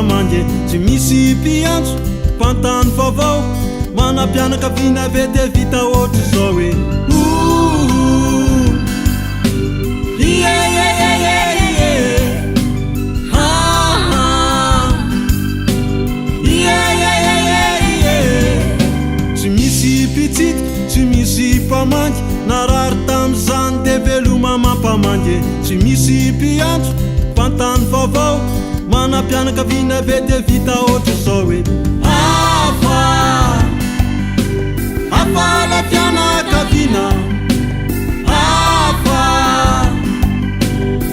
mampamange tsy misy mpiantso fantany vaovao manam-pianakaviana ave dia vita ohatry zao hoe tsy misy pitsity tsy misy mpamangy narary tam'izany de veloma mampamangy tsy misy mpiantso fantany vaovao manam-pianakaviana ave dia vita ohatry zao hoe la fianakaviana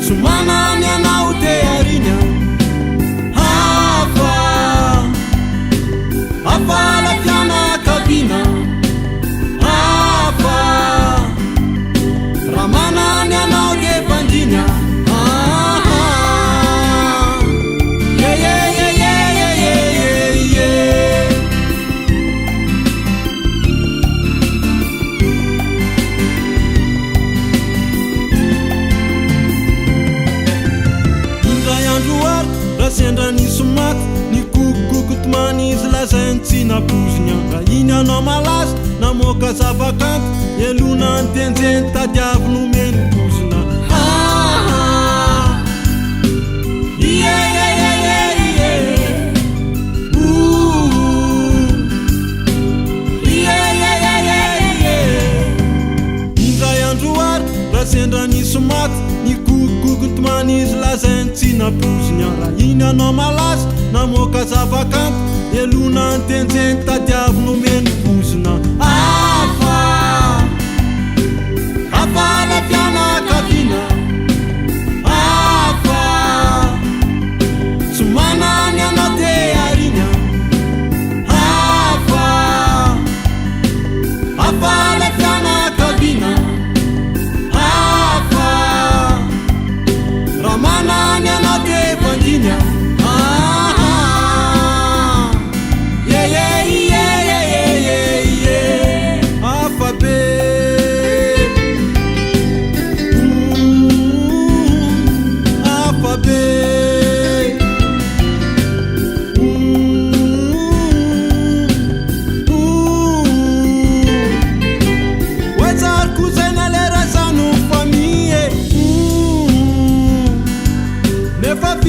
tsy manany anao de arinya la fianakaviana raha manany anao de vandinya sendra nisy maty ny kokokotomany izy lazainy tsy napoziny raha iny anao malaza namoaka zavakanto elona ny tenjeny tadiavy nomeny pozina indray androary raha sendra nisy maty ny kokokotomany izy lazainy tsy napoziny raha iny anao malaza namoaka zavakanto elona ny tenjeny tadiavy nomeny pozina la fianakaviana tsy manany anao de arinya la fianakaviana raha manany anao de vandinya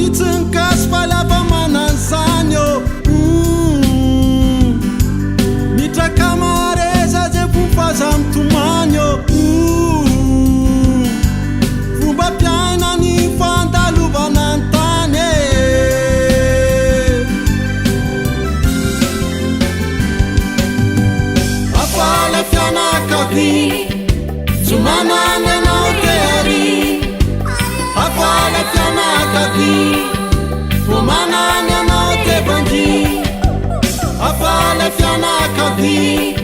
vitsiny kasy falava manan'izany mitraka mareza ze fofaza mitomany fomba mpiaina ny fandalovana ny tany la fianakaviana tsy manany anao de ary la fianakaviana manany anao de vandy la fianakaviana